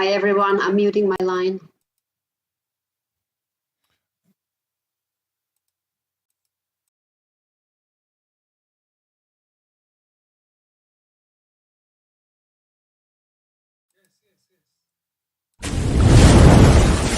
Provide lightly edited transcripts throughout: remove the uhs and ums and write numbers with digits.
Hi, everyone. I'm muting my line.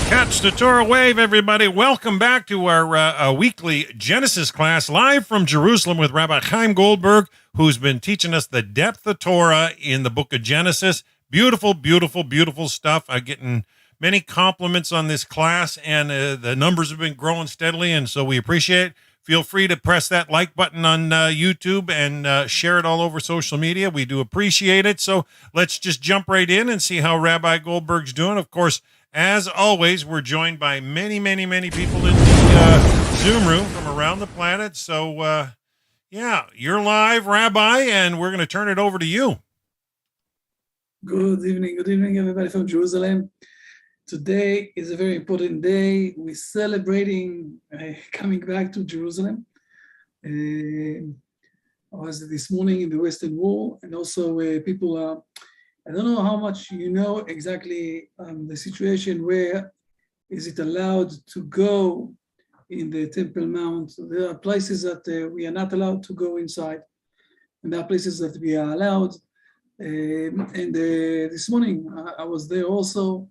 Catch the Torah wave, everybody. Welcome back to our weekly Genesis class live from Jerusalem with Rabbi Chaim Goldberg, who's been teaching us the depth of Torah in the book of Genesis. Beautiful, beautiful, beautiful stuff. I'm getting many compliments on this class, and the numbers have been growing steadily, and so we appreciate it. Feel free to press that like button on YouTube and share it all over social media. We do appreciate it. So let's just jump right in and see how Rabbi Goldberg's doing. Of course, as always, we're joined by many, many, many people in the Zoom room from around the planet. So, yeah, you're live, Rabbi, and we're going to turn it over to you. Good evening, everybody from Jerusalem. Today is a very important day. We're celebrating coming back to Jerusalem. I was this morning in the Western Wall, and also people are, I don't know how much you know exactly the situation where is it allowed to go in the Temple Mount. There are places that we are not allowed to go inside, and there are places that we are allowed. This morning I was there also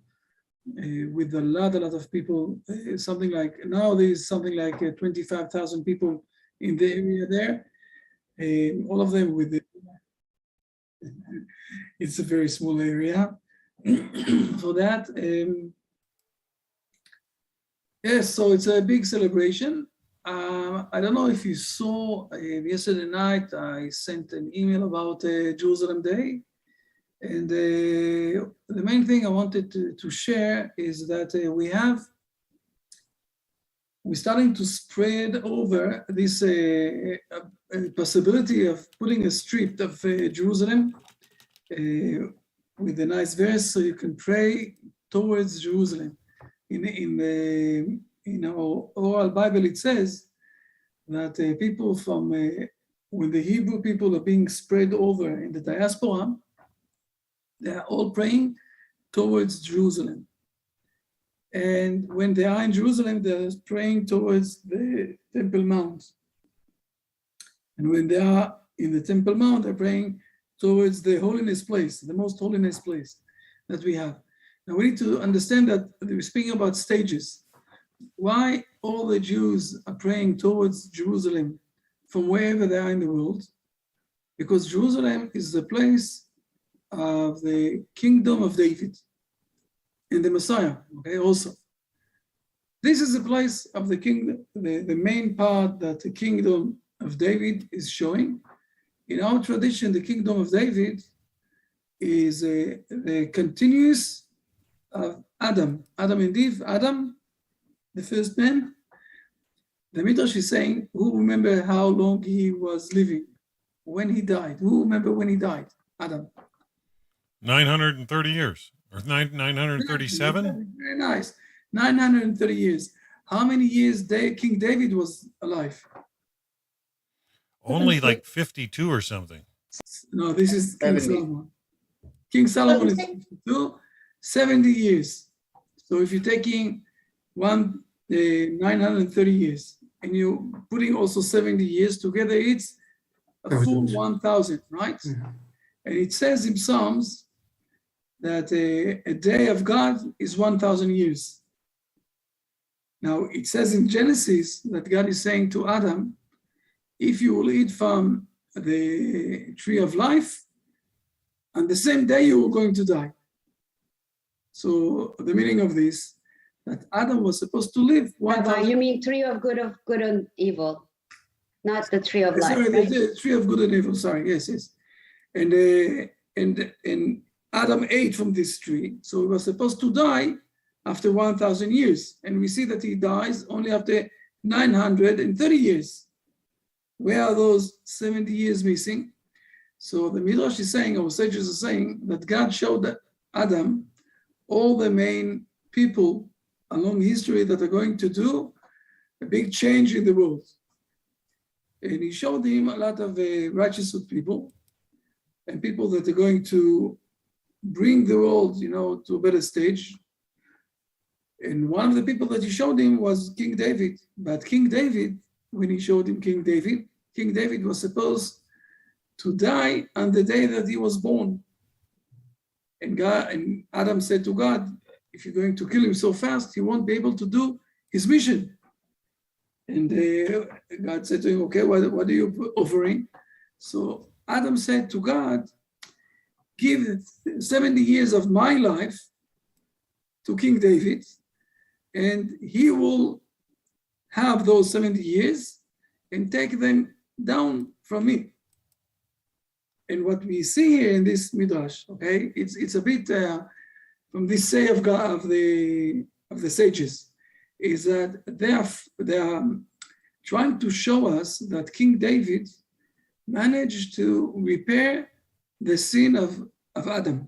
with a lot of people. Something like now there's something like 25,000 people in the area there. All of them with the it's a very small area for that. Yes, so it's a big celebration. I don't know if you saw yesterday night, I sent an email about Jerusalem Day. And the main thing I wanted to share is that we're starting to spread over this possibility of putting a strip of Jerusalem with a nice verse, so you can pray towards Jerusalem. In our oral Bible, it says that people from when the Hebrew people are being spread over in the diaspora, they are all praying towards Jerusalem. And when they are in Jerusalem, they're praying towards the Temple Mount. And when they are in the Temple Mount, they're praying towards the holiness place, the most holiness place that we have. Now we need to understand that we're speaking about stages. Why all the Jews are praying towards Jerusalem from wherever they are in the world? Because Jerusalem is the place of the kingdom of David and the Messiah, okay, also. This is the place of the kingdom, the main part that the kingdom of David is showing. In our tradition, the kingdom of David is a continuous of Adam and Eve. Adam, the first man. The Midrash is saying, who remember how long he was living when he died? Who remember when he died? Adam. 930 years, or 937? Very nice. 930 years. How many years King David was alive? Only like 52 or something. No, this is King Solomon. King Solomon is 52, 70 years. So if you're taking 930 years and you're putting also 70 years together, it's a full 1,000, right? Mm-hmm. And it says in Psalms that a day of God is 1,000 years. Now it says in Genesis that God is saying to Adam, if you will eat from the tree of life, on the same day you are going to die. So the meaning of this, that Adam was supposed to live 1,000. You mean tree of good and evil, not the tree of life. Sorry, right? the tree of good and evil. Sorry, yes. And Adam ate from this tree, so he was supposed to die after 1,000 years, and we see that he dies only after 930 years. Where are those 70 years missing? So the Midrash is saying, our sages are saying, that God showed Adam all the main people along history that are going to do a big change in the world. And he showed him a lot of righteous people and people that are going to bring the world, to a better stage. And one of the people that he showed him was King David. But King David, when he showed him King David was supposed to die on the day that he was born. And Adam said to God, if you're going to kill him so fast, he won't be able to do his mission. And God said to him, okay, what are you offering? So Adam said to God, give 70 years of my life to King David, and he will have those 70 years and take them down from me. And what we see here in this midrash, okay, it's a bit from this say of God, of the sages, is that they are trying to show us that King David managed to repair the sin of Adam.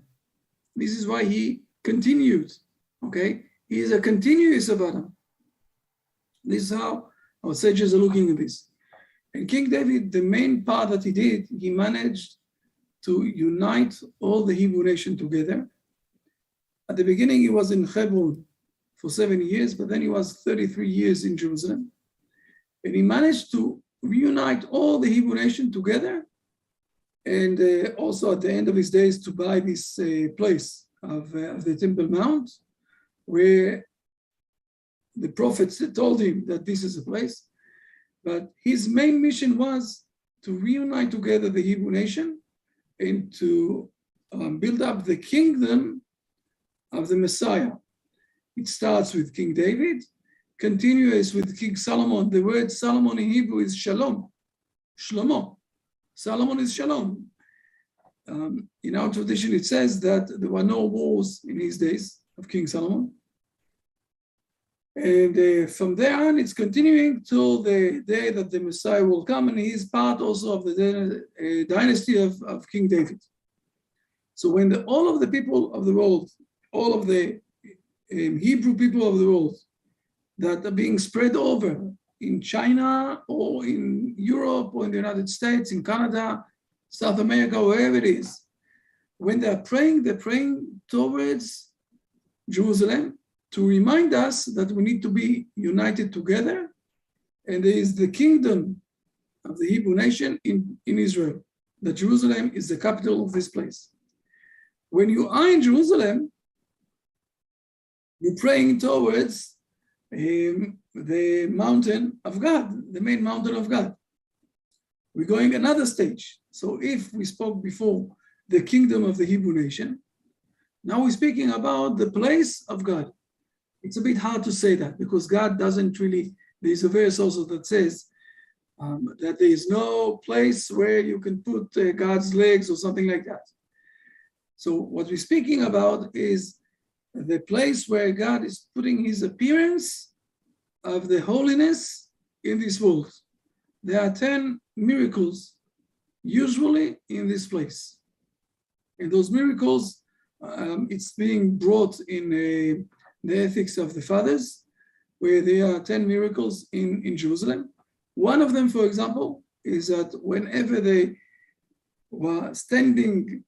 This is why he continued, okay? He is a continuous of Adam. This is how our sages are looking at this. And King David, the main part that he did, he managed to unite all the Hebrew nation together. At the beginning, he was in Hebron for 7 years, but then he was 33 years in Jerusalem. And he managed to reunite all the Hebrew nation together, and also at the end of his days to buy this place of the Temple Mount, where the prophets told him that this is a place. But his main mission was to reunite together the Hebrew nation and to build up the kingdom of the Messiah. It starts with King David, continues with King Solomon. The word Solomon in Hebrew is shalom, shlomo. Solomon is shalom. In our tradition, it says that there were no wars in his days of King Solomon. And from there on, it's continuing till the day that the Messiah will come, and he is part also of the dynasty of King David. So when all of the people of the world, all of the Hebrew people of the world that are being spread over in China or in Europe or in the United States, in Canada, South America, wherever it is, when they're praying towards Jerusalem to remind us that we need to be united together, and there is the kingdom of the Hebrew nation in Israel, that Jerusalem is the capital of this place. When you are in Jerusalem, you're praying towards the mountain of God, the main mountain of God. We're going another stage. So if we spoke before the kingdom of the Hebrew nation, now we're speaking about the place of God. It's a bit hard to say that because God doesn't really, there's a verse also that says that there is no place where you can put God's legs or something like that. So what we're speaking about is the place where God is putting his appearance of the holiness in this world. There are 10 miracles usually in this place. And those miracles, it's being brought in the ethics of the fathers, where there are 10 miracles in Jerusalem. One of them, for example, is that whenever they were standing,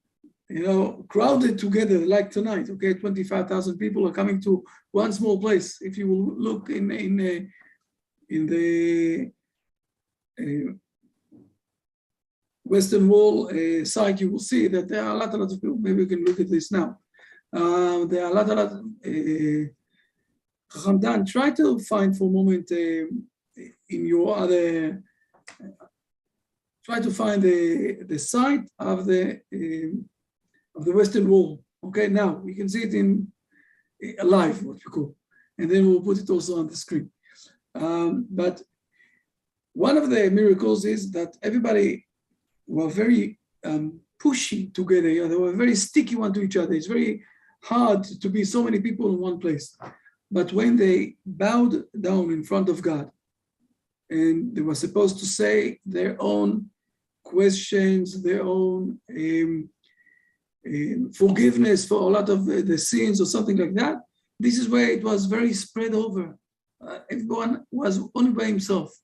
crowded together like tonight, okay, 25,000 people are coming to one small place. If you will look in the Western Wall site, you will see that there are a lot of people. Maybe we can look at this now. There are a lot of Hamdan, try to find for a moment in your other, try to find the site of the Western Wall. Okay, now we can see it in live, what you call, and then we'll put it also on the screen. But one of the miracles is that everybody were very pushy together. They were very sticky one to each other. It's very hard to be so many people in one place. But when they bowed down in front of God and they were supposed to say their own questions, their own forgiveness for a lot of the sins or something like that, this is where it was very spread over. Everyone was only by himself.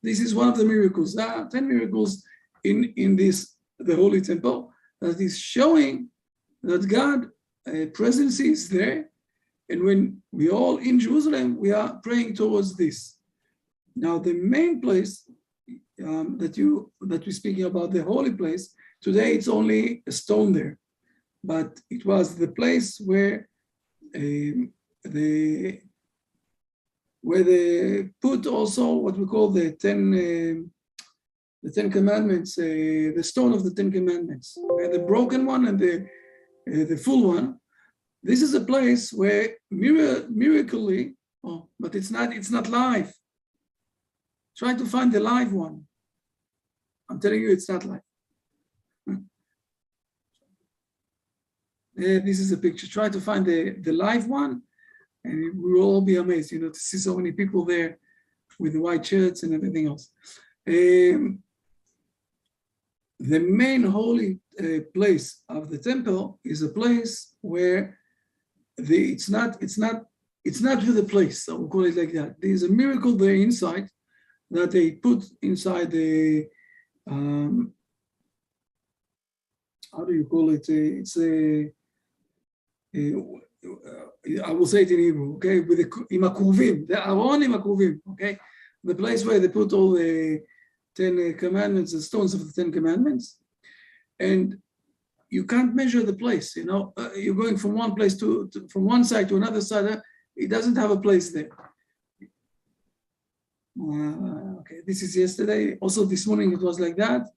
This is one of the miracles. 10 miracles in this, the Holy Temple, that is showing that God presence is there, and when we all in Jerusalem, we are praying towards this. Now, the main place that we're speaking about, the holy place, today it's only a stone there, but it was the place where they put also what we call the Ten Commandments, the stone of the 10 Commandments, the broken one and the full one. This is a place where miraculously, but it's not live. Try to find the live one. I'm telling you, it's not live. This is a picture. Try to find the live one, and we will all be amazed, to see so many people there with the white shirts and everything else. The main holy place of the temple is a place where it's not really the place. I will call it like that. There is a miracle there inside that they put inside the how do you call it? It's I will say it in Hebrew, okay? With the imakuvim, the aron imakuvim, okay? The place where they put all the 10 commandments, the stones of the 10 commandments, and you can't measure the place. You're going from one place from one side to another side. It doesn't have a place there. Okay, this is yesterday. Also, this morning it was like that.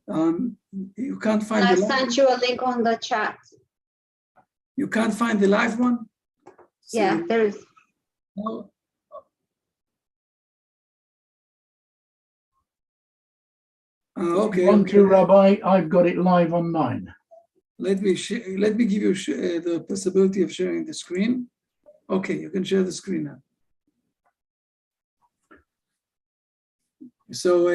You can't find. I sent you a link on the chat. You can't find the live one. Yeah, there is. No. Okay. Want to, Rabbi? I've got it live on mine. Let me give you the possibility of sharing the screen. Okay, you can share the screen now. So,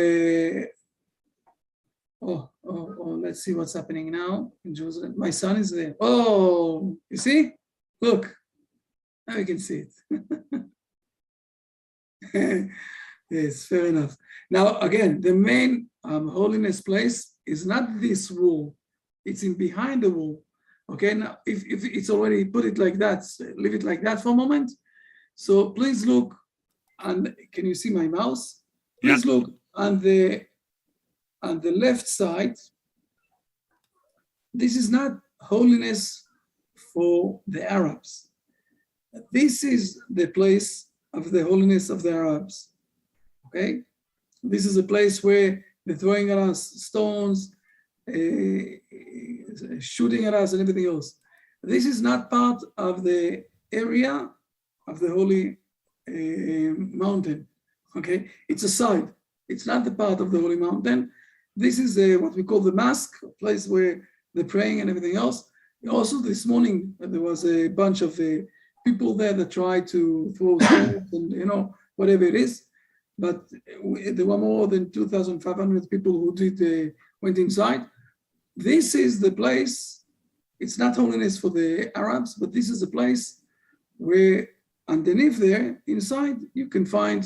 let's see what's happening now in Jerusalem. My son is there. Oh, you see? Look, now you can see it. Yes, fair enough. Now, again, the main holiness place is not this wall. It's in behind the wall. Okay, now if it's already put it like that, leave it like that for a moment. So please look, and can you see my mouse? Please look on the left side. This is not holiness for the Arabs. This is the place of the holiness of the Arabs. Okay, this is a place where they're throwing at us stones, shooting at us and everything else. This is not part of the area of the holy mountain. Okay, it's a side. It's not the part of the holy mountain. This is what we call the mosque, a place where they're praying and everything else. Also, this morning there was a bunch of people there that tried to throw stones and whatever it is. But there were more than 2,500 people who went inside. This is the place. It's not holiness for the Arabs, but this is a place where underneath there, inside, you can find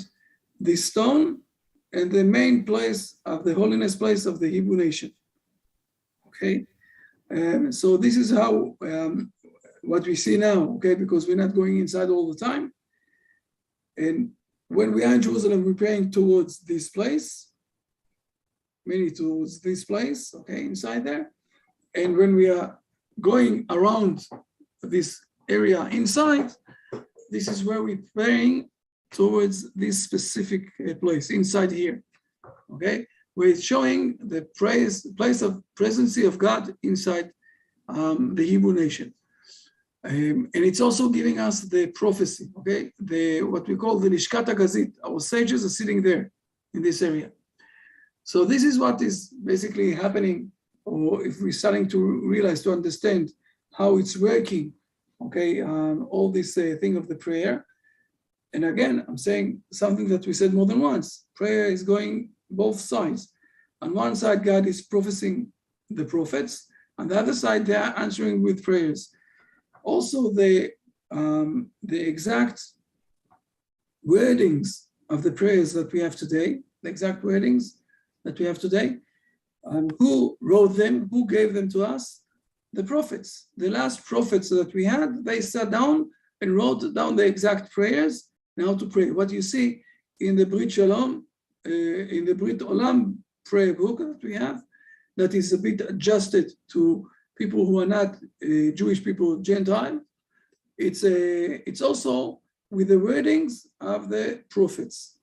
the stone and the main place of the holiness place of the Hebrew nation. Okay, so this is how what we see now. Okay, because we're not going inside all the time, and when we are in Jerusalem, we're praying towards this place, mainly towards this place. Okay, inside there, and when we are going around this area inside, this is where we're praying towards this specific place inside here, okay? Where it's showing the place of presence of God inside the Hebrew nation. And it's also giving us the prophecy, okay? What we call the Lishkat HaGazit. Our sages are sitting there in this area. So this is what is basically happening, or if we're starting to realize, to understand how it's working, okay? All this thing of the prayer. And again, I'm saying something that we said more than once. Prayer is going both sides. On one side, God is prophesying the prophets. On the other side, they are answering with prayers. Also, the exact wordings of the prayers that we have today, the exact wordings that we have today, who wrote them, who gave them to us, the prophets. The last prophets that we had, they sat down and wrote down the exact prayers and how to pray. What you see in the Brit Shalom, in the Brit Olam prayer book that we have, that is a bit adjusted to people who are not Jewish people, Gentile. It's also with the wordings of the prophets.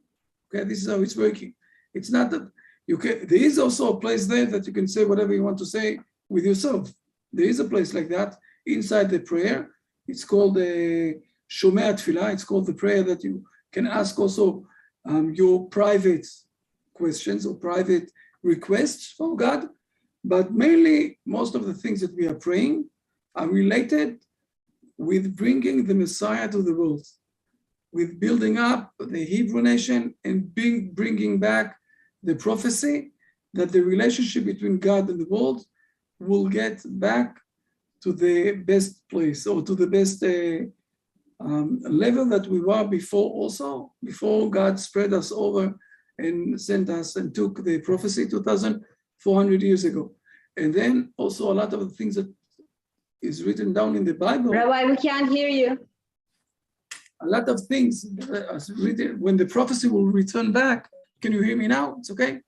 Okay, this is how it's working. It's not that you can. There is also a place there that you can say whatever you want to say with yourself. There is a place like that inside the prayer. It's called the Shomea Tfilah. It's called the prayer that you can ask also your private questions or private requests from God. But mainly, most of the things that we are praying are related with bringing the Messiah to the world, with building up the Hebrew nation and bringing back the prophecy that the relationship between God and the world will get back to the best place, or to the best level that we were before also, before God spread us over and sent us and took the prophecy 2,400 years ago. And then also a lot of the things that is written down in the Bible. Rabbi, we can't hear you. A lot of things are written when the prophecy will return back. Can you hear me now? It's okay?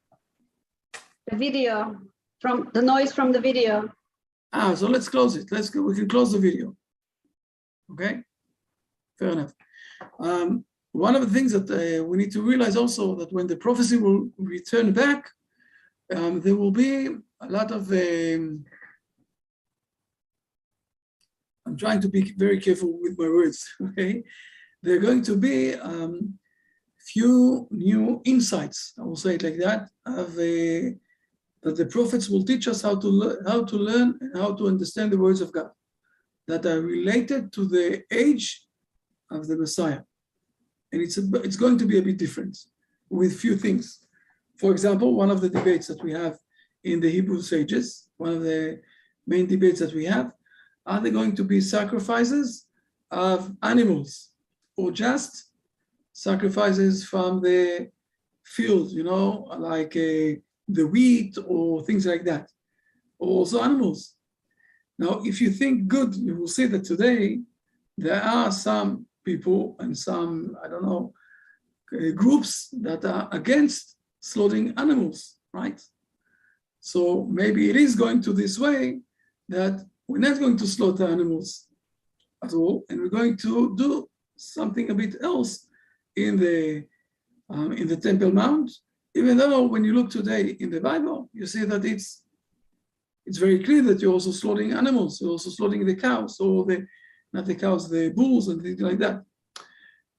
The video, from the noise from the video. So let's close it. Let's go. We can close the video. Okay? Fair enough. One of the things that we need to realize also that when the prophecy will return back, there will be a lot of I'm trying to be very careful with my words, okay? There are going to be few new insights, I will say it like that, that the prophets will teach us how to learn and how to understand the words of God that are related to the age of the Messiah. And it's going to be a bit different with few things. For example, one of the debates that we have in the Hebrew sages, one of the main debates that we have, are there going to be sacrifices of animals or just sacrifices from the field, like the wheat or things like that, or also animals? Now, if you think good, you will see that today there are some people and some, groups that are against slaughtering animals, right? So maybe it is going to this way that we're not going to slaughter animals at all, and we're going to do something a bit else in the Temple Mount. Even though when you look today in the Bible, you see that it's very clear that you're also slaughtering animals. You're also slaughtering the cows, or not the cows, the bulls and things like that.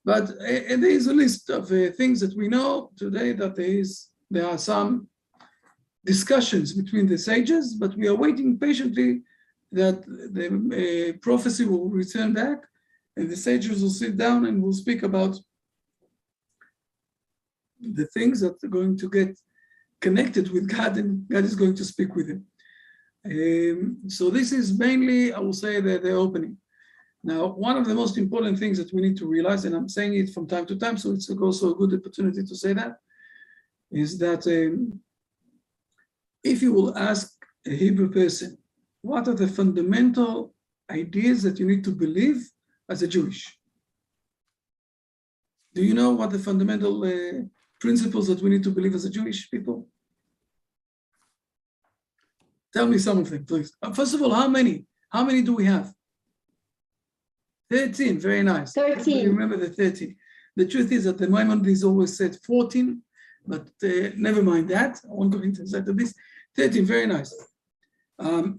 But there is a list of things that we know today that there are some discussions between the sages, but we are waiting patiently that the prophecy will return back and the sages will sit down and will speak about the things that are going to get connected with God, and God is going to speak with him. So this is mainly, I will say, the opening. Now, one of the most important things that we need to realize, and I'm saying it from time to time, so it's also a good opportunity to say that, is that if you will ask a Hebrew person, what are the fundamental ideas that you need to believe as a Jewish? Do you know what the fundamental principles that we need to believe as a Jewish people? Tell me some of them, please. First of all, how many? How many do we have? 13, very nice. 13. Remember the 13. The truth is that the Maimonides always said 14, but never mind that. I won't go into this. 13, very nice.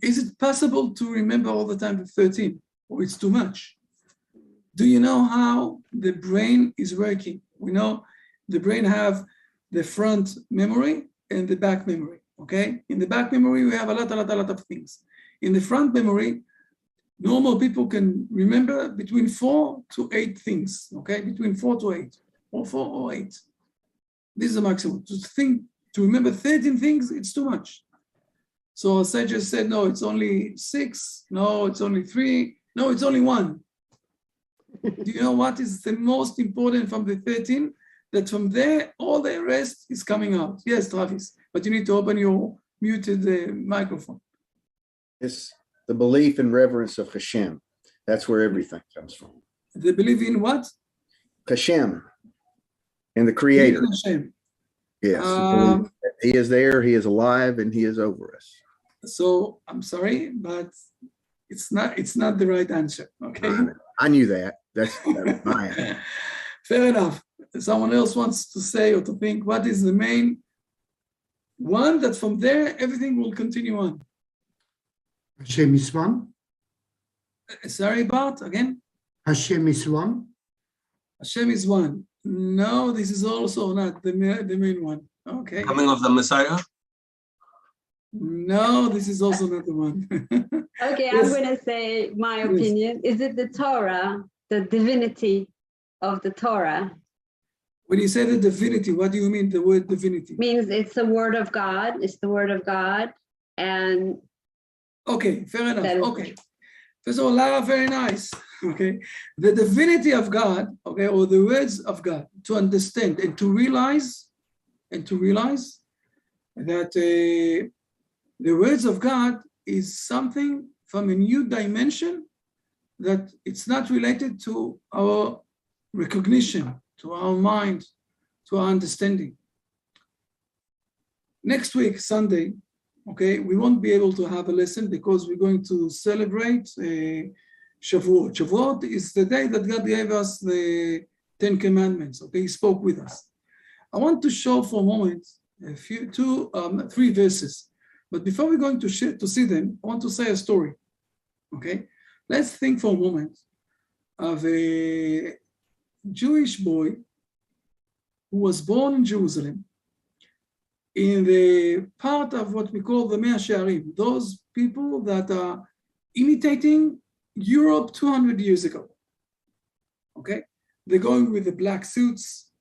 Is it possible to remember all the time the 13, or it's too much? Do you know how the brain is working? We know the brain have the front memory and the back memory, okay? In the back memory, we have a lot of things. In the front memory, normal people can remember between 4 to 8 things, okay? Between 4 to 8, or 4 or 8. This is the maximum. To remember 13 things, it's too much. So a sage said, no, it's only 6. No, it's only 3. No, it's only 1. Do you know what is the most important from the 13? That from there, all the rest is coming out. Yes, Travis, but you need to open your muted microphone. Yes, the belief and reverence of Hashem. That's where everything comes from. They believe in what? Hashem, and the Creator. Hashem. Yes, He is there, He is alive, and He is over us. So I'm sorry, but it's not the right answer. Okay. I knew that. That's my answer. Fair enough. Someone else wants to say or to think, what is the main one that from there everything will continue on? Hashem is one. Sorry, Bart, again? Hashem is one. Hashem is one. No, this is also not the main one. Okay. Coming of the Messiah? No, this is also not the one. Okay, Yes. I'm going to say my Yes. opinion. Is it the Torah, the divinity of the Torah? When you say the divinity, what do you mean the word divinity? Means it's the word of God. It's the word of God. And Okay, fair enough. That is- Okay. First of all, Lara, very nice. Okay. The divinity of God, okay, or the words of God, to understand and to realize that the words of God is something from a new dimension that it's not related to our recognition, to our mind, to our understanding. Next week, Sunday, okay, we won't be able to have a lesson because we're going to celebrate Shavuot. Shavuot is the day that God gave us the 10 Commandments, okay, He spoke with us. I want to show for a moment three verses. But before we're going to see them, I want to say a story, okay? Let's think for a moment of a Jewish boy who was born in Jerusalem in the part of what we call the Mea Shearim, those people that are imitating Europe 200 years ago, okay? They're going with the black suits.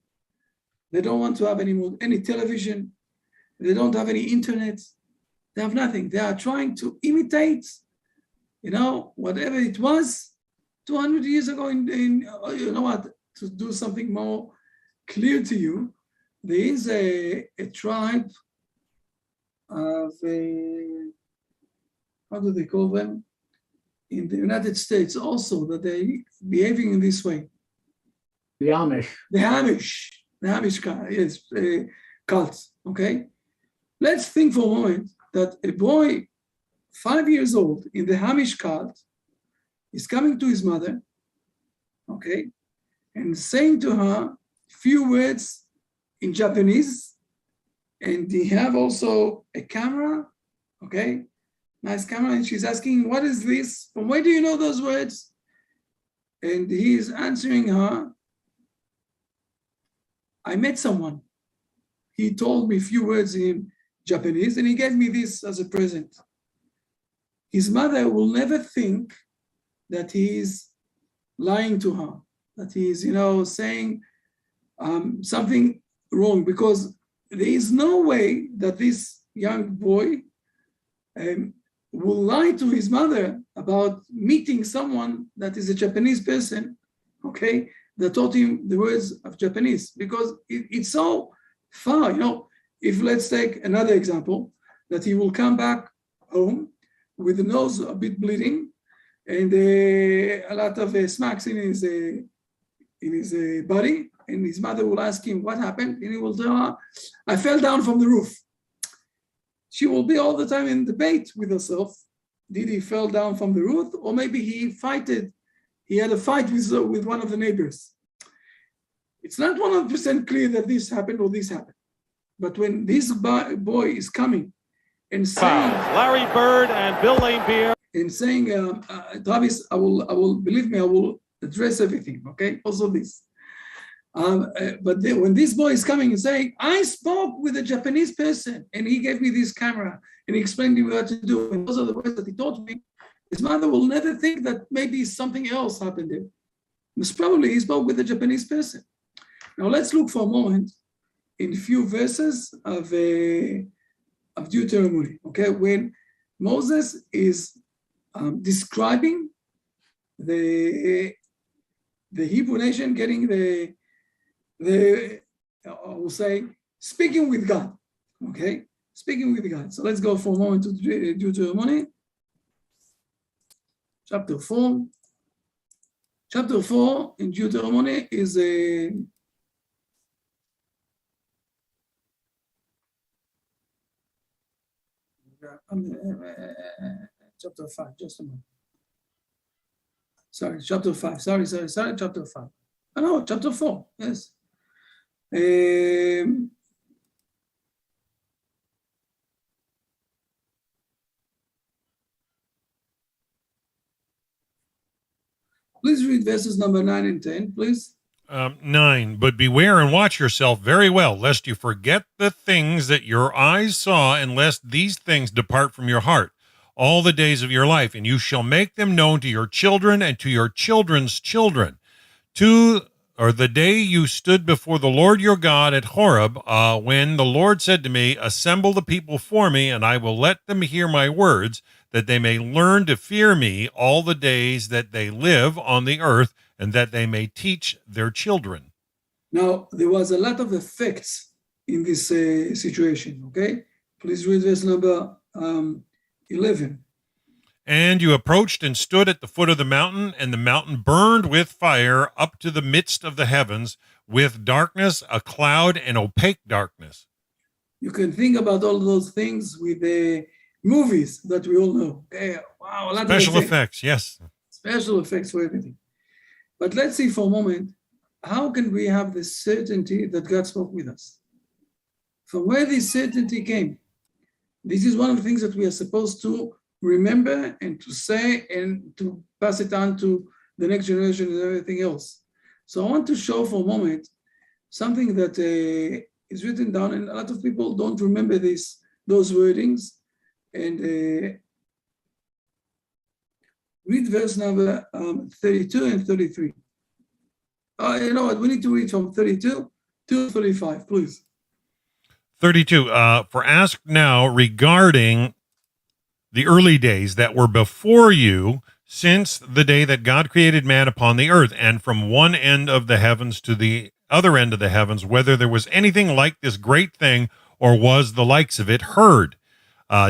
They don't want to have any television. They don't have any internet. They have nothing. They are trying to imitate, whatever it was 200 years ago you know what, to do something more clear to you. There is a tribe of how do they call them? In the United States also, that they behaving in this way. The Amish. The Hamish cult, okay? Let's think for a moment that a boy 5 years old in the Hamish cult is coming to his mother, okay, and saying to her few words in Japanese, and they have also a camera, okay, nice camera, and she's asking, what is this? From where do you know those words? And he is answering her, I met someone. He told me a few words in Japanese, and he gave me this as a present. His mother will never think that he is lying to her, that he is, saying something wrong, because there is no way that this young boy will lie to his mother about meeting someone that is a Japanese person, okay, that taught him the words of Japanese, because it's so far, If let's take another example, that he will come back home with the nose a bit bleeding and a lot of smacks in his body, and his mother will ask him what happened, and he will tell her, I fell down from the roof. She will be all the time in debate with herself. Did he fall down from the roof, or maybe he had a fight with one of the neighbors? It's not 100% clear that this happened or this happened. But when this boy is coming and saying, Larry Bird and Bill Laimbeer, and saying, Travis, I will address everything, okay? Also this. When this boy is coming and saying, I spoke with a Japanese person and he gave me this camera and he explained to me what to do, and those are the words that he taught me, his mother will never think that maybe something else happened there. Most probably he spoke with a Japanese person. Now let's look for a moment in a few verses of Deuteronomy, okay? When Moses is describing the Hebrew nation getting I will say, speaking with God, okay? Speaking with God. So let's go for a moment to Deuteronomy. chapter 4. Chapter 4 in Deuteronomy is a chapter 5, just a moment. Sorry, chapter 5. Sorry, chapter 5. Oh, no, chapter 4, yes. Please read verses number 9 and 10, please. 9, but beware and watch yourself very well, lest you forget the things that your eyes saw, and lest these things depart from your heart all the days of your life, and you shall make them known to your children and to your children's children, or the day you stood before the Lord your God at Horeb, when the Lord said to me, assemble the people for me, and I will let them hear my words, that they may learn to fear me all the days that they live on the earth, and that they may teach their children. Now, there was a lot of effects in this situation, okay? Please read verse number 11. And you approached and stood at the foot of the mountain, and the mountain burned with fire up to the midst of the heavens, with darkness, a cloud, and opaque darkness. You can think about all those things with the movies that we all know. Okay? Wow, a lot Special of effects, yes. Special effects for everything. But let's see for a moment, how can we have the certainty that God spoke with us? From where this certainty came? This is one of the things that we are supposed to remember and to say and to pass it on to the next generation and everything else. So I want to show for a moment something that is written down, and a lot of people don't remember those wordings. And read verse number 32 and 33. You know what? We need to read from 32 to 35, please. 32. For ask now regarding the early days that were before you, since the day that God created man upon the earth, and from one end of the heavens to the other end of the heavens, whether there was anything like this great thing, or was the likes of it heard.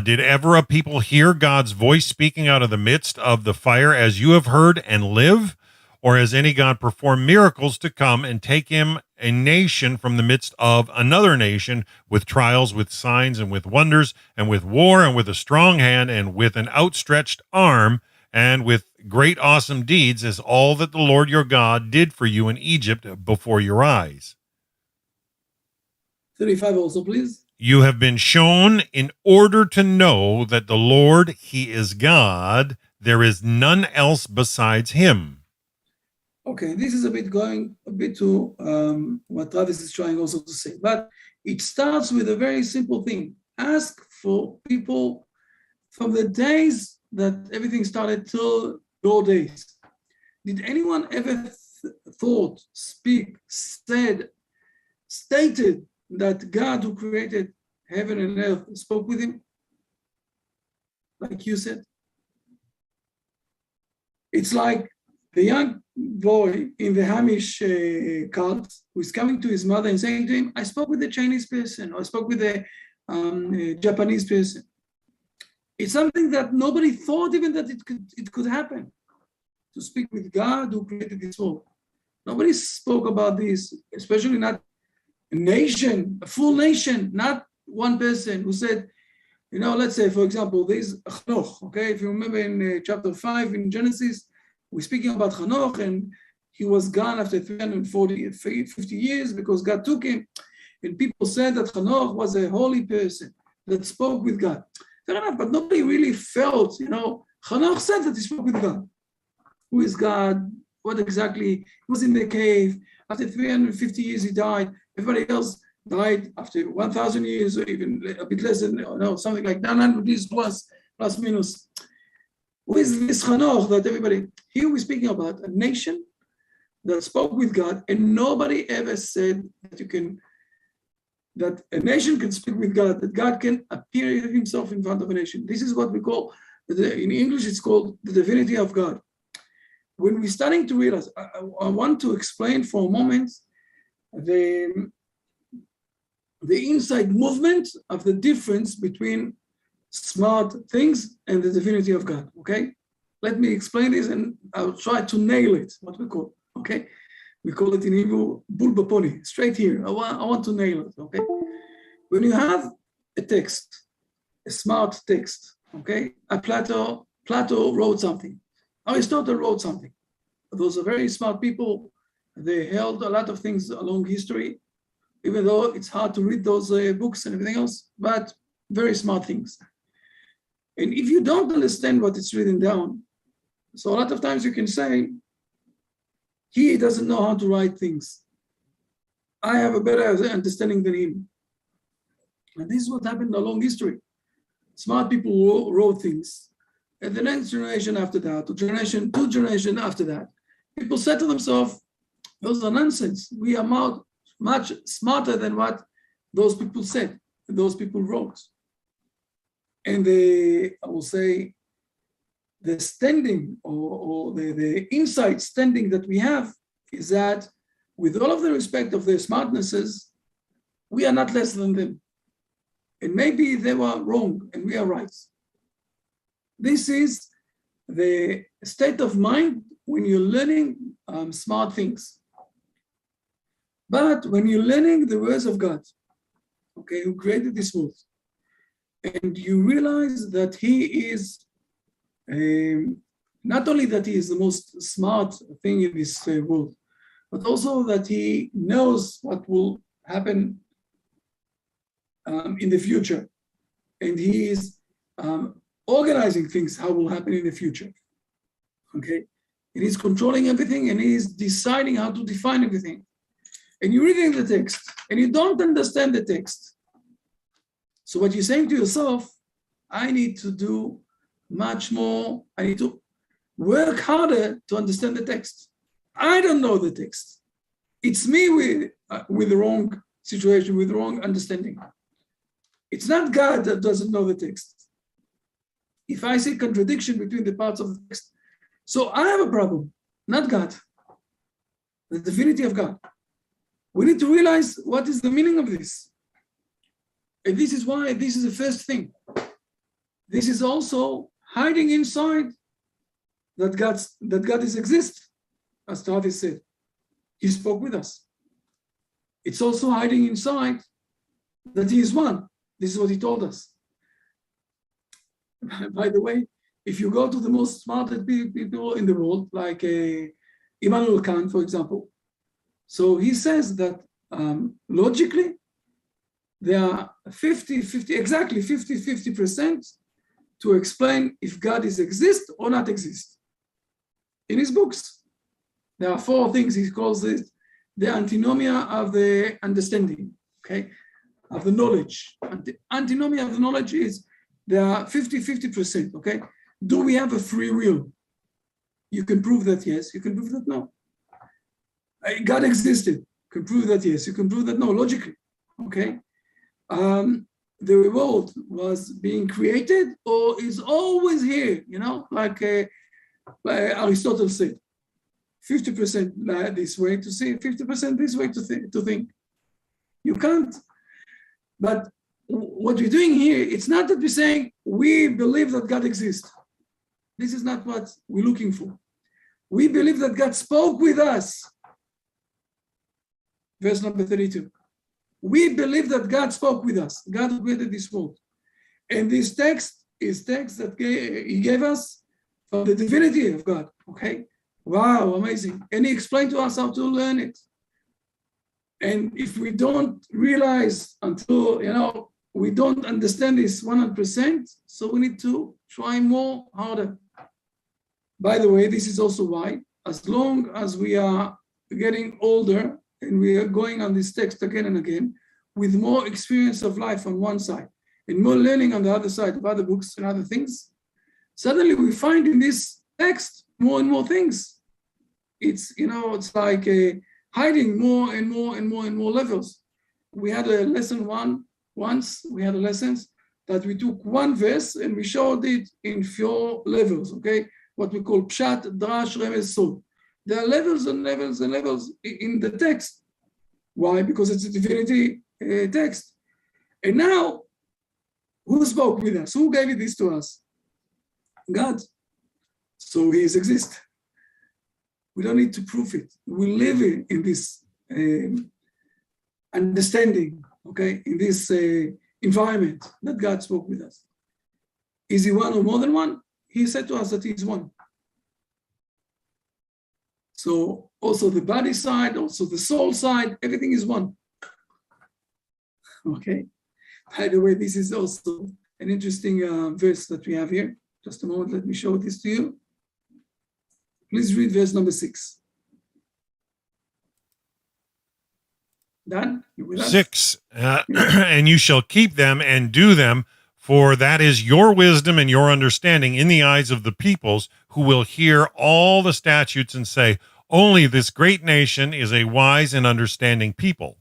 Did ever a people hear God's voice speaking out of the midst of the fire as you have heard and live? Or has any God performed miracles to come and take him a nation from the midst of another nation, with trials, with signs, and with wonders, and with war, and with a strong hand, and with an outstretched arm, and with great awesome deeds, as all that the Lord your God did for you in Egypt before your eyes? 35 also, please. You have been shown in order to know that the Lord, he is God. There is none else besides him. Okay, this is going a bit to what Travis is trying also to say, but it starts with a very simple thing. Ask for people from the days that everything started till your days. Did anyone ever thought, speak, said, stated that God who created heaven and earth spoke with him? Like you said. It's like the young boy in the Hamish cult who is coming to his mother and saying to him, I spoke with a Chinese person, or I spoke with a Japanese person. It's something that nobody thought even that it could happen, to speak with God who created this world. Nobody spoke about this, especially not a nation, a full nation, not one person who said, you know, let's say, for example, there's Hanoch, okay? If you remember in chapter 5 in Genesis, we're speaking about Hanoch, and he was gone after 50 years because God took him. And people said that Hanoch was a holy person that spoke with God. Fair enough, but nobody really felt, you know, Hanoch said that he spoke with God. Who is God? What exactly? He was in the cave. After 350 years, he died. Everybody else died after 1,000 years, or even a bit less than, no, something like 900 years plus minus. Who is this Hanoch that everybody? Here we're speaking about a nation that spoke with God, and nobody ever said that a nation can speak with God, that God can appear himself in front of a nation. This is what we call, in English, it's called the divinity of God. When we're starting to read, I want to explain for a moment the inside movement of the difference between smart things and the divinity of God, okay? let me explain this and I'll try to nail it, what we call, okay? We call it in Hebrew, bul baponi, straight here. I want to nail it, okay? When you have a text, a smart text, okay? Plato wrote something. Aristotle wrote something. Those are very smart people. They held a lot of things along history, even though it's hard to read those books and everything else, but very smart things. And if you don't understand what it's written down, so a lot of times you can say, he doesn't know how to write things. I have a better understanding than him. And this is what happened along history. Smart people wrote things. And the next generation after that, or two generation after that, people said to themselves, those are nonsense. We are much smarter than what those people said, those people wrote. And I will say, the standing or the inside standing that we have is that with all of the respect of their smartnesses, we are not less than them. And maybe they were wrong and we are right. This is the state of mind when you're learning smart things. But when you're learning the words of God, okay, who created this world, and you realize that he is, not only that he is the most smart thing in this world, but also that he knows what will happen in the future. And he is organizing things, how will happen in the future, okay? And he's controlling everything and he's deciding how to define everything. And you're reading the text and you don't understand the text. So what you're saying to yourself, I need to do much more, I need to work harder to understand the text. I don't know the text. It's me with the wrong situation, with the wrong understanding. It's not God that doesn't know the text. If I see contradiction between the parts of the text, so I have a problem, not God, the divinity of God. We need to realize what is the meaning of this. And this is why this is the first thing. This is also hiding inside that God is exist, as Travis said. He spoke with us. It's also hiding inside that he is one. This is what he told us. By the way, if you go to the most smartest people in the world, like Immanuel Kant, for example, so he says that logically, there are 50% to explain if God is exist or not exist. In his books, there are 4 things he calls it the antinomia of the understanding, okay, of the knowledge. And the antinomia of the knowledge is there are 50%, okay? Do we have a free will? You can prove that yes, you can prove that no. God existed, you can prove that yes, you can prove that no, logically, okay? The world was being created or is always here, you know, like Aristotle said, 50% this way to see, 50% this way to think. You can't. But what we're doing here, it's not that we're saying we believe that God exists. This is not what we're looking for. We believe that God spoke with us. Verse number 32. We believe that God spoke with us. God created this world. And this text is text that he gave us from the divinity of God, okay? Wow, amazing. And he explained to us how to learn it. And if we don't realize until, you know, we don't understand this 100%, so we need to try more harder. By the way, this is also why, as long as we are getting older and we are going on this text again and again, with more experience of life on one side and more learning on the other side of other books and other things, suddenly we find in this text more and more things. It's, you know, it's like hiding more and more and more and more levels. We had a lesson once, we had a lesson that we took one verse and we showed it in 4 levels, okay? What we call Pshat, Drash, Remez, Sod. There are levels and levels and levels in the text. Why? Because it's a divinity text. And now, who spoke with us? Who gave this to us? God. So he exists. We don't need to prove it. We live in this understanding, okay, in this environment that God spoke with us. Is he one or more than one? He said to us that he is one. So also the body side, also the soul side, everything is one. Okay. By the way, this is also an interesting verse that we have here. Just a moment, let me show this to you. Please read verse number 6. Dan, you with us? 6, and you shall keep them and do them, for that is your wisdom and your understanding in the eyes of the peoples, who will hear all the statutes and say, only this great nation is a wise and understanding people.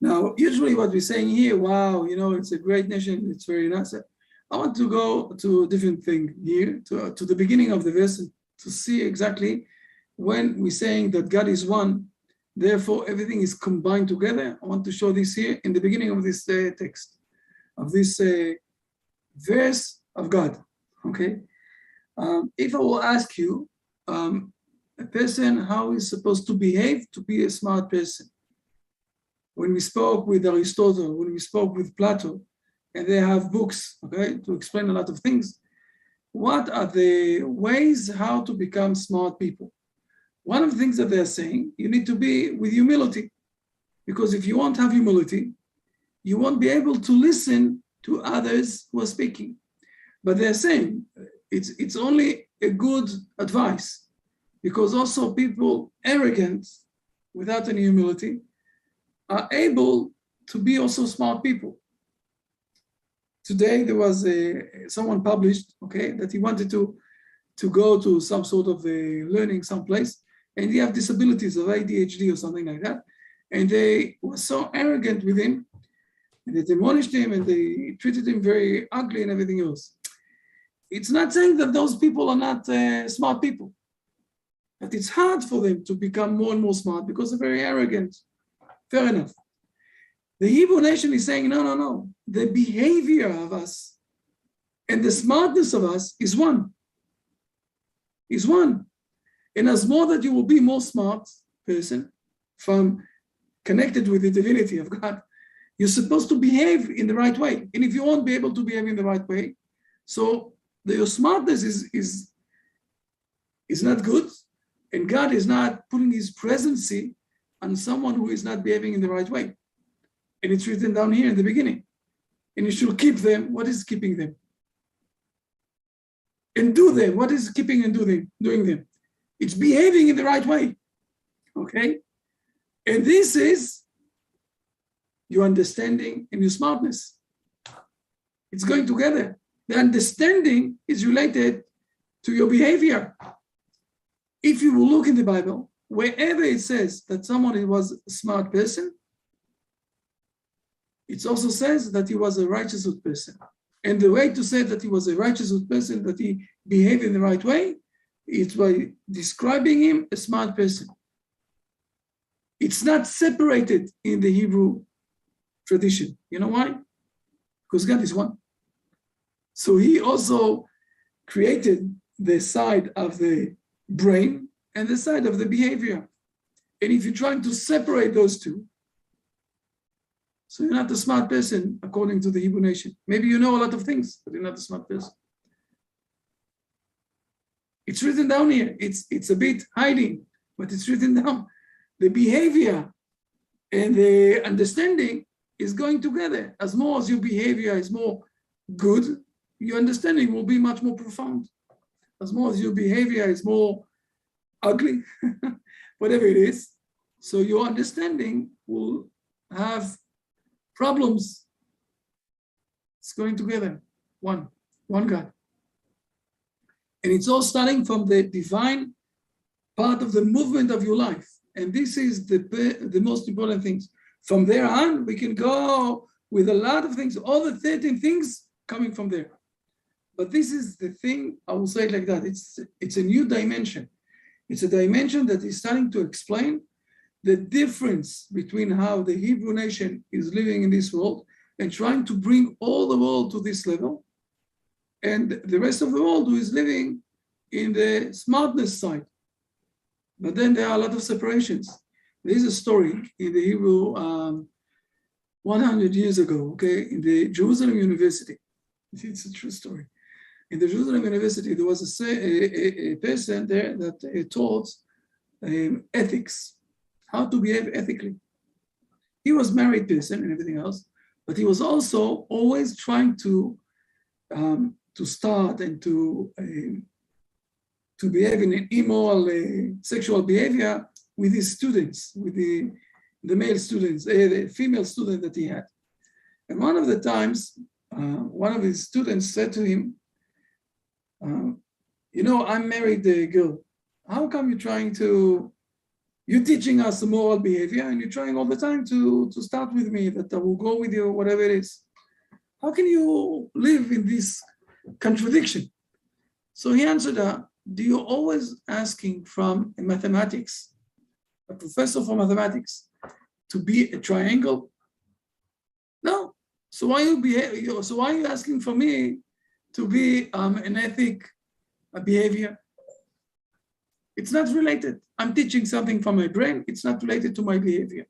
Now, usually what we're saying here, wow, it's a great nation, it's very nice. I want to go to a different thing here, to the beginning of the verse, to see exactly when we're saying that God is one, therefore everything is combined together. I want to show this here in the beginning of this text, of this verse of God, okay? If I will ask you, a person, how is supposed to behave to be a smart person? When we spoke with Aristotle, when we spoke with Plato, and they have books, okay, to explain a lot of things, what are the ways how to become smart people? One of the things that they're saying, you need to be with humility, because if you won't have humility, you won't be able to listen to others who are speaking. But they're saying it's only a good advice, because also people arrogant, without any humility, are able to be also smart people. Today there was someone published, okay, that he wanted to go to some sort of learning someplace, and he have disabilities of ADHD or something like that, and they were so arrogant with him, and they demolished him, and they treated him very ugly and everything else. It's not saying that those people are not smart people, but it's hard for them to become more and more smart because they're very arrogant. Fair enough. The Hebrew nation is saying, no. The behavior of us and the smartness of us is one. Is one. And as more that you will be more smart person from connected with the divinity of God, you're supposed to behave in the right way. And if you won't be able to behave in the right way, so your smartness is not good, and God is not putting his presence on someone who is not behaving in the right way. And it's written down here in the beginning. And you should keep them. What is keeping them? And do them. What is keeping and doing them? It's behaving in the right way. Okay? And this is your understanding and your smartness. It's going together. The understanding is related to your behavior. If you will look in the Bible, wherever it says that someone was a smart person, it also says that he was a righteous person. And the way to say that he was a righteous person, that he behaved in the right way, it's by describing him a smart person. It's not separated in the Hebrew tradition. You know why? Because God is one. So he also created the side of the brain and the side of the behavior. And if you're trying to separate those two, so you're not a smart person according to the Hebrew nation. Maybe you know a lot of things, but you're not a smart person. It's written down here. It's a bit hiding, but it's written down. The behavior and the understanding is going together. As more as your behavior is more good, your understanding will be much more profound. As more as your behavior is more ugly, whatever it is, so your understanding will have problems. It's going together. One God. And it's all starting from the divine part of the movement of your life. And this is the most important things. From there on, we can go with a lot of things, all the 13 things coming from there. But this is the thing, I will say it like that. It's a new dimension. It's a dimension that is starting to explain the difference between how the Hebrew nation is living in this world and trying to bring all the world to this level. and the rest of the world who is living in the smartness side. But then there are a lot of separations. There is a story in the Hebrew 100 years ago, okay, in the Jerusalem University. It's a true story. In the Jerusalem University, there was a person there that taught ethics, how to behave ethically. He was a married person and everything else, but he was also always trying to start and to behave in an immoral sexual behavior with his students, with the male students, the female student that he had. And one of the times, one of his students said to him, I'm married girl. How come you're teaching us moral behavior and you're trying all the time to start with me, that I will go with you, whatever it is. How can you live in this contradiction? So he answered her, do you always asking from mathematics, a professor for mathematics, to be a triangle? No. So why are you asking for me to be an ethic behavior? It's not related. I'm teaching something from my brain. It's not related to my behavior.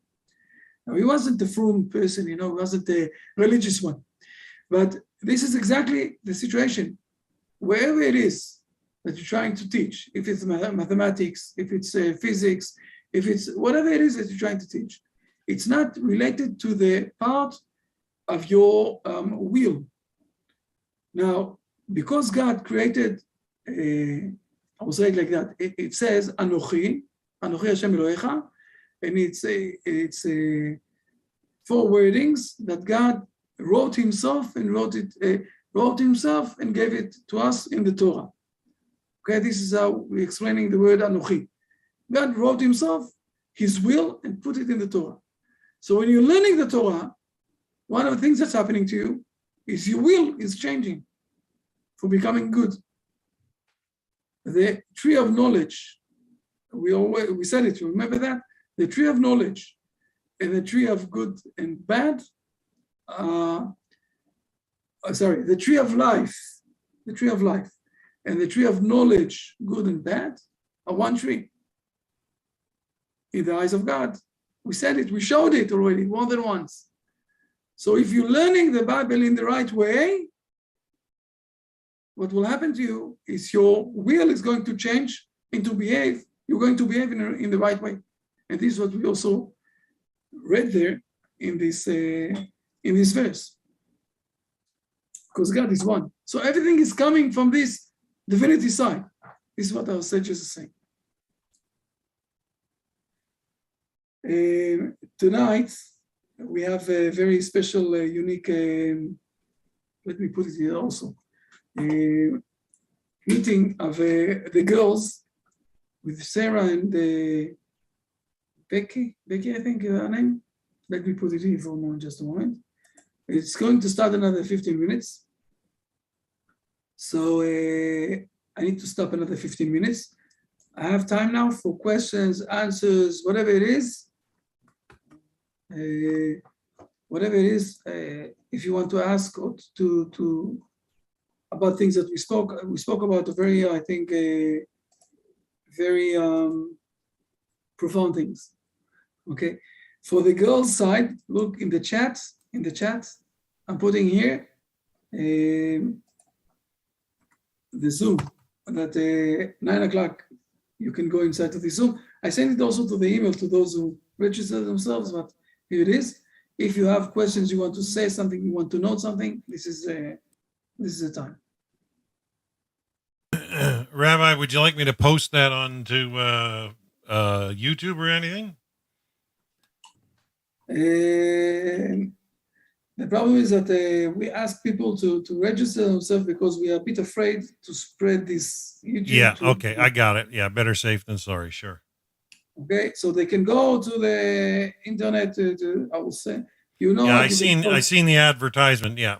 Now, he wasn't a frum person, he wasn't a religious one. But this is exactly the situation. Wherever it is that you're trying to teach, if it's mathematics, if it's physics, if it's whatever it is that you're trying to teach, it's not related to the part of your will. Now, because God created, I will say it like that, it says, Anochi Hashem Elohecha, and it's 4 wordings that God wrote himself and gave it to us in the Torah. Okay, this is how we're explaining the word Anochi. God wrote himself, his will, and put it in the Torah. So when you're learning the Torah, one of the things that's happening to you is your will is changing for becoming good. The tree of knowledge, we said it, remember that? The tree of knowledge and the tree of good and bad, the tree of life and the tree of knowledge, good and bad, are one tree in the eyes of God. We said it, we showed it already more than once. So if you're learning the Bible in the right way, what will happen to you is your will is going to change into behave. You're going to behave in the right way. And this is what we also read there in this verse. Because God is one. So everything is coming from this divinity side. This is what our sages are saying. Tonight, we have a very special, unique, let me put it here also, meeting of the girls with Sarah and Becky, I think her name. Let me put it here for just a moment. It's going to start another 15 minutes. So I need to stop another 15 minutes. I have time now for questions, answers, whatever it is. If you want to ask or to about things that we spoke about a very, I think, very profound things. Okay, for the girls' side, look in the chat. I'm putting here the Zoom that 9 o'clock you can go inside to the Zoom. I sent it also to the email to those who register themselves, but here it is. If you have questions, you want to say something, you want to know something, this is the time. Rabbi, would you like me to post that onto YouTube or anything? The problem is that we ask people to register themselves because we are a bit afraid to spread this YouTube. Yeah, okay, I got it. Yeah, better safe than sorry, sure. Okay, so they can go to the internet I will say, Yeah, I seen the advertisement, yeah.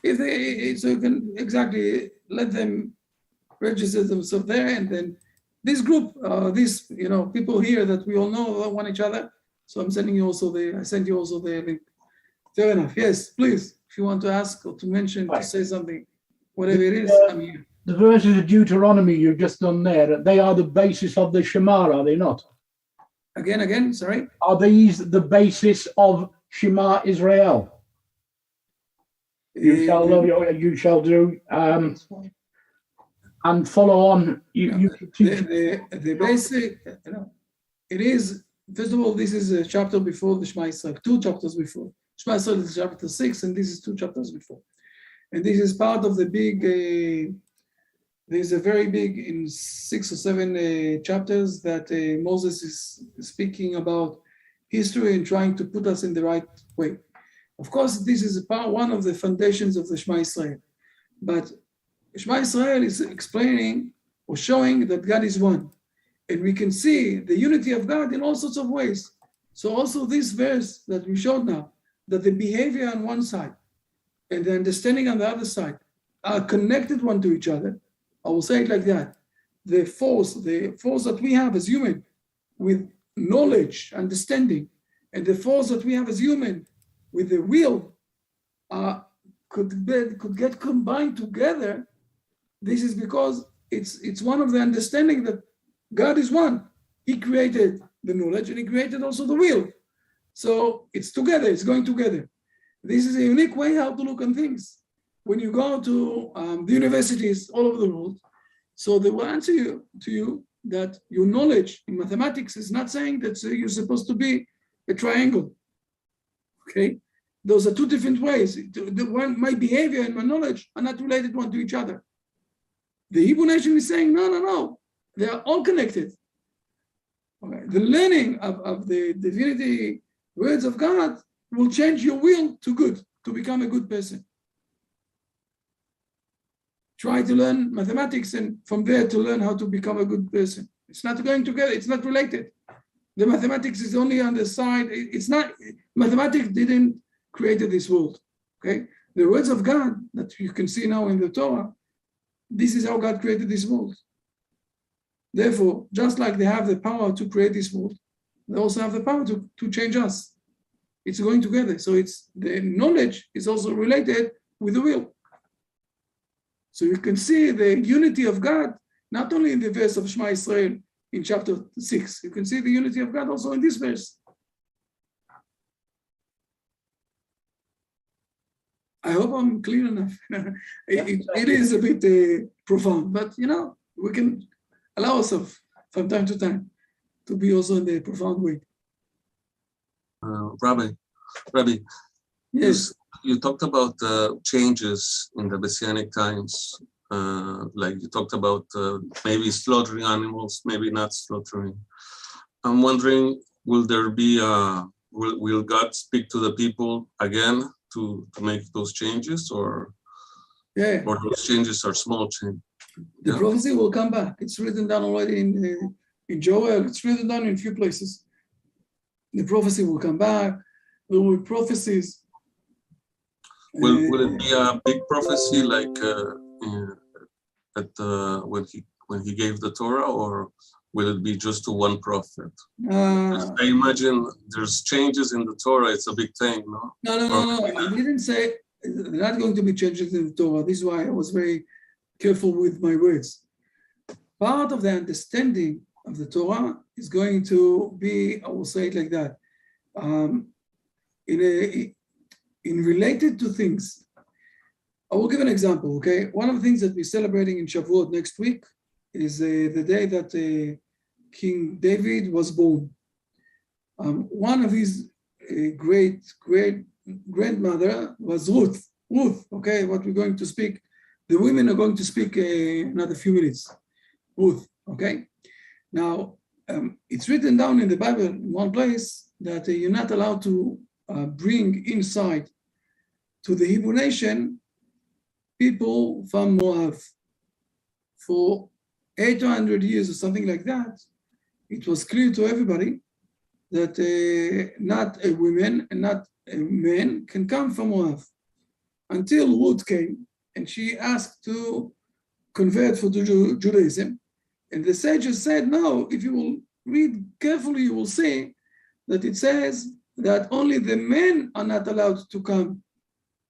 So you can exactly let them register themselves there, and then this group, people here that we all know one each other. So I'm sending you also I sent you also the link. Fair enough. Yes, please. If you want to ask or to mention, to say something. whatever it is. I mean, The verses of Deuteronomy you've just done there, they are the basis of the Shema, are they not? again, sorry. Are these the basis of Shema Israel? You shall love your, you shall do, and follow on. You teach. The basic, it is, first of all, this is a chapter before the Shema Israel, 2 chapters before. Shema Israel is chapter 6, and this is 2 chapters before. And this is part of the big, there's a very big, in 6 or 7 chapters that Moses is speaking about history and trying to put us in the right way. Of course, this is one of the foundations of the Shema Israel. But Shema Israel is explaining or showing that God is one. And we can see the unity of God in all sorts of ways. So also this verse that we showed now, that the behavior on one side and the understanding on the other side are connected one to each other. I will say it like that. The force that we have as human with knowledge, understanding, and the force that we have as human with the will could get combined together. This is because it's one of the understanding that God is one. He created the knowledge and he created also the will. So it's together, it's going together. This is a unique way how to look on things. When you go to the universities all over the world, so they will answer to you that your knowledge in mathematics is not saying that you're supposed to be a triangle. Okay, those are 2 different ways. My behavior and my knowledge are not related one to each other. The Hebrew nation is saying, no, they are all connected. Okay. The learning of the divinity words of God will change your will to good, to become a good person. Try to learn mathematics and from there to learn how to become a good person. It's not going together, it's not related. The mathematics is only on the side. It's not, mathematics didn't create this world, okay? The words of God that you can see now in the Torah, this is how God created this world. Therefore, just like they have the power to create this world, they also have the power to change us. It's going together. So it's the knowledge is also related with the will. So you can see the unity of God, not only in the verse of Shema Israel in chapter 6, you can see the unity of God also in this verse. I hope I'm clear enough. It is a bit profound, but we can allow ourselves from time to time to be also in the profound way. Rabbi, Yes. you talked about changes in the Messianic times, like you talked about maybe slaughtering animals, maybe not slaughtering. I'm wondering, will there be will God speak to the people again to make those changes, or those changes are small changes? The prophecy will come back. It's written down already in Joel. It's written down in a few places. The prophecy will come back. There will be prophecies. Will it be a big prophecy like when he gave the Torah, or will it be just to one prophet? I imagine there's changes in the Torah. It's a big thing, no? No. I didn't say there are not going to be changes in the Torah. This is why I was very careful with my words. Part of the understanding of the Torah is going to be, I will say it like that, in related to things. I will give an example, okay? One of the things that we're celebrating in Shavuot next week is the day that King David was born. One of his great grandmother was Ruth, okay? What we're going to speak, the women are going to speak another few minutes. Ruth, okay? Now, it's written down in the Bible in one place that you're not allowed to bring inside to the Hebrew nation people from Moab. For 800 years or something like that, it was clear to everybody that not a woman and not a man can come from Moab. Until Ruth came and she asked to convert for Judaism. And the sages said, no, if you will read carefully, you will see that it says that only the men are not allowed to come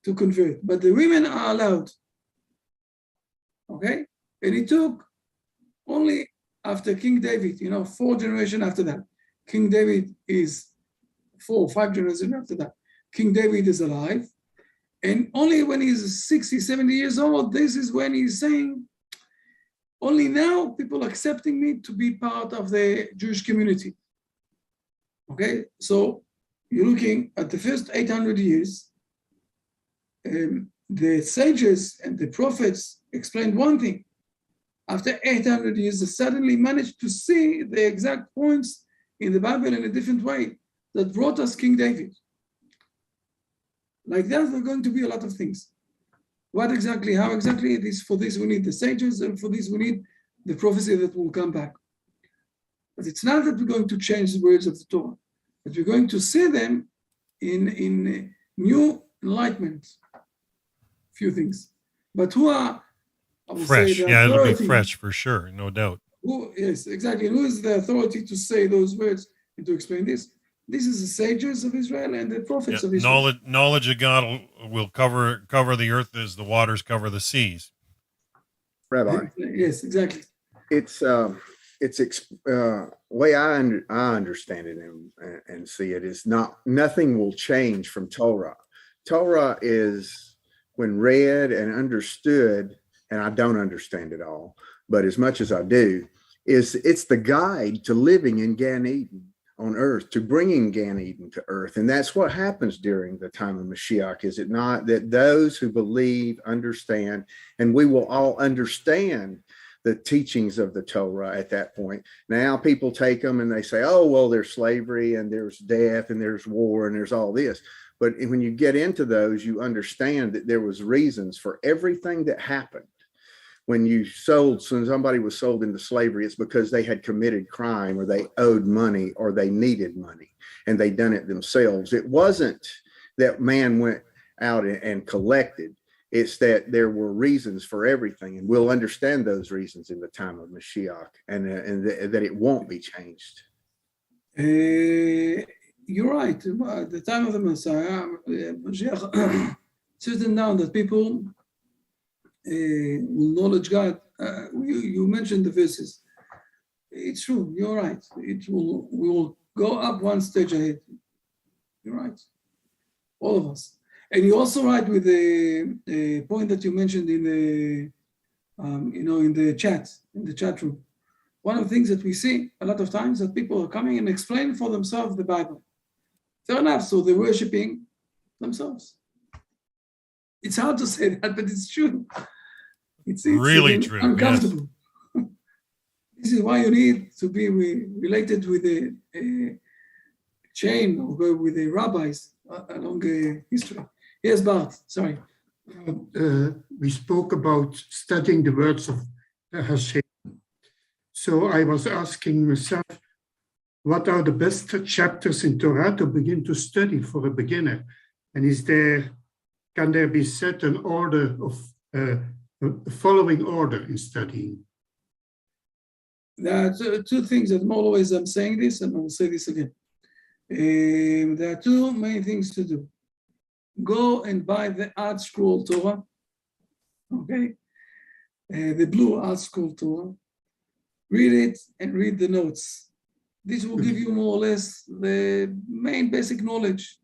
to convert, but the women are allowed. Okay, and it took only after King David, 4 generations after that. King David is 4 or 5 generations after that. King David is alive. And only when he's 60, 70 years old, this is when he's saying, only now people accepting me to be part of the Jewish community. Okay, so you're looking at the first 800 years, the sages and the prophets explained one thing. After 800 years, they suddenly managed to see the exact points in the Bible in a different way that brought us King David. Like that, there are going to be a lot of things. What exactly, how exactly it is, for this we need the sages, and for this we need the prophecy that will come back. But it's not that we're going to change the words of the Torah, but we're going to see them in new enlightenment. Few things. But who are, I would Fresh. say, the Yeah, it'll be authority? fresh for sure. No doubt. Yes, exactly. Who is the authority to say those words and to explain this? This is the sages of Israel and the prophets of Israel. Knowledge of God will cover the earth as the waters cover the seas. Rabbi, Yes, exactly. it's way I understand it and see it is nothing will change from Torah. Torah is, when read and understood, and I don't understand it all, but as much as I do, it's the guide to living in Gan Eden on earth, to bringing Gan Eden to earth. And that's what happens during the time of Mashiach, is it not? That those who believe, understand, and we will all understand the teachings of the Torah at that point. Now people take them and they say, oh, well, there's slavery and there's death and there's war and there's all this. But when you get into those, you understand that there was reasons for everything that happened. When somebody was sold into slavery, it's because they had committed crime, or they owed money, or they needed money, and they done it themselves. It wasn't that man went out and collected. It's that there were reasons for everything, and we'll understand those reasons in the time of Mashiach, and that it won't be changed. You're right. At the time of the Messiah, Mashiach certain down that people will knowledge God. You mentioned the verses. It's true. You're right. We will go up one stage ahead. You're right. All of us. And you're also right with the point that you mentioned in the in the chat room. One of the things that we see a lot of times that people are coming and explaining for themselves the Bible. Fair enough. So they're worshiping themselves. It's hard to say that, but it's true. It's really true. Uncomfortable. Yes. This is why you need to be related with a chain or go with the rabbis along history. Yes, Bart, sorry. We spoke about studying the words of Hashem. So I was asking myself, what are the best chapters in Torah to begin to study for a beginner? And can there be set an order of the following order in studying? There are two things that always I'm saying this, and I'll say this again. There are two main things to do. Go and buy the Art Scroll Torah, okay? The blue Art Scroll Torah. Read it and read the notes. This will give you more or less the main basic knowledge.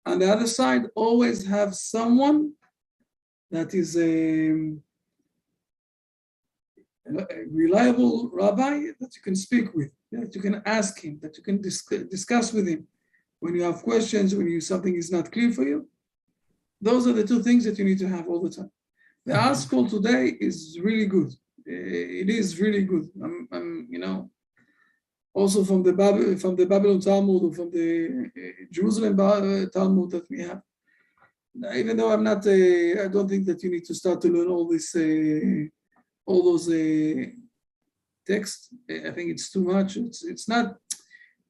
On the other side, always have someone that is a reliable rabbi that you can speak with, that you can ask him, that you can discuss with him when you have questions, when something is not clear for you. Those are the two things that you need to have all the time. The Art Scroll today is really good. It is really good. Also from the Babylon Talmud or from the Jerusalem Talmud that we have. Even though I'm not, I don't think that you need to start to learn all those texts. I think it's too much. It's not.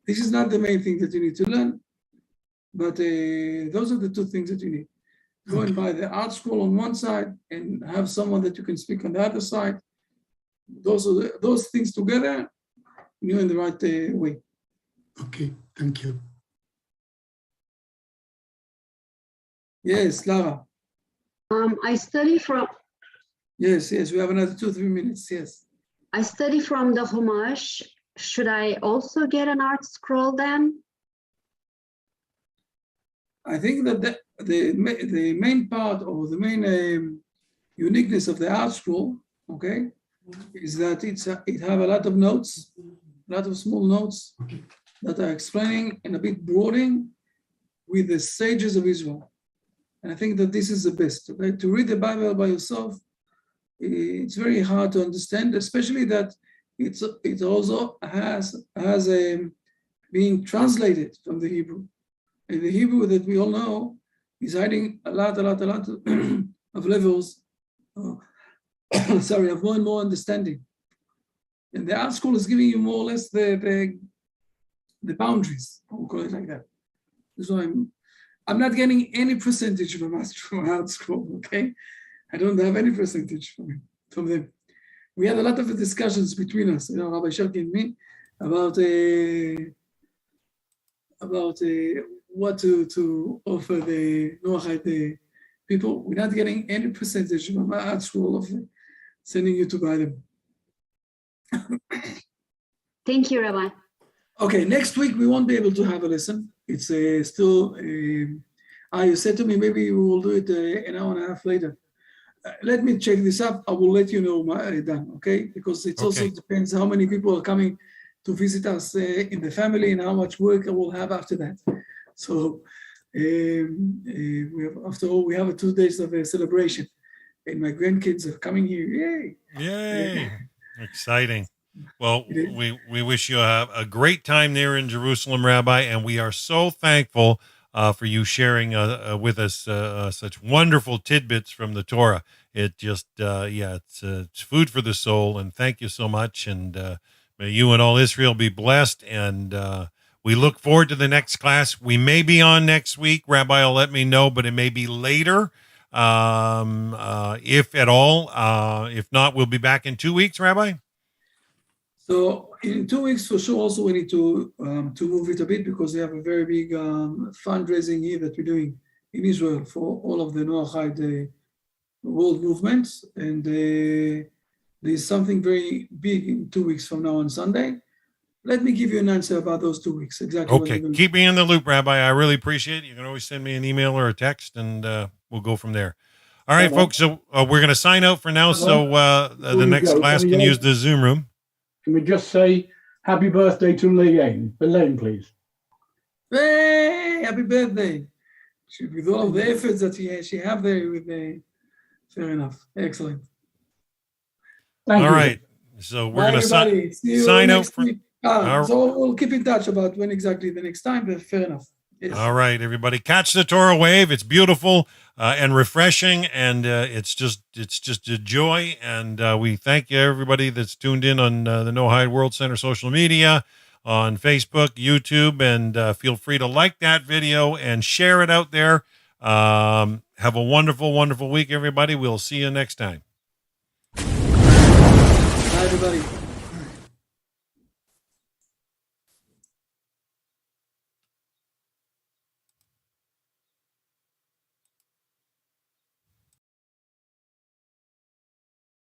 This is not the main thing that you need to learn. But those are the two things that you need. Go and buy the Art Scroll on one side and have someone that you can speak on the other side. Those things together, you're in the right way. Okay, thank you. Yes, Lara. I study from Yes, yes, we have another 2-3 minutes, yes. I study from the Chumash. Should I also get an art scroll then? I think that the main part or the main uniqueness of the art scroll, okay, is that it have a lot of notes, a lot of small notes that are explaining and a bit broadening with the sages of Israel. And I think that this is the best. Okay? To read the Bible by yourself, it's very hard to understand, especially that it also has being translated from the Hebrew. And the Hebrew that we all know is hiding a lot of levels, of more and more understanding. And the art school is giving you more or less the boundaries, I'll call it like that. So I'm not getting any percentage from art school, okay? I don't have any percentage from them. We had a lot of discussions between us, Rabbi Sharki and me, about what to offer the Noahide people. We're not getting any percentage from our art school of sending you to buy them. Thank you, Rabbi. Okay, next week we won't be able to have a lesson. It's still, you said to me, maybe we will do it an hour and a half later. Let me check this up. I will let you know, Dan, okay? Because it also depends how many people are coming to visit us in the family and how much work I will have after that. So after all, we have 2 days of a celebration and my grandkids are coming here. Yay! Yay! Exciting. Well, we wish you a great time there in Jerusalem, Rabbi, and we are so thankful for you sharing with us such wonderful tidbits from the Torah. It just, it's food for the soul, and thank you so much. And may you and all Israel be blessed, and we look forward to the next class. We may be on next week. Rabbi will let me know, but it may be later, if at all. If not, we'll be back in 2 weeks, Rabbi. So in 2 weeks, for sure, also we need to move it a bit because we have a very big fundraising here that we're doing in Israel for all of the Noahide world movements. And there's something very big in 2 weeks from now on Sunday. Let me give you an answer about those 2 weeks. Exactly. Okay. Keep me in the loop, Rabbi. I really appreciate it. You can always send me an email or a text, and we'll go from there. All right, folks. So we're going to sign out for now. So the next class can use the Zoom room. Can we just say happy birthday to Elaine, please? Hey, happy birthday. With all of the efforts that she have there with fair enough. Excellent. Thank you. All right. So we're going to sign out. So we'll keep in touch about when exactly the next time, but fair enough. Yes. All right, everybody. Catch the Torah wave. It's beautiful and refreshing, and it's just a joy. And we thank you, everybody that's tuned in on the Noahide World Center social media, on Facebook, YouTube, and feel free to like that video and share it out there. Have a wonderful, wonderful week, everybody. We'll see you next time. Bye, everybody.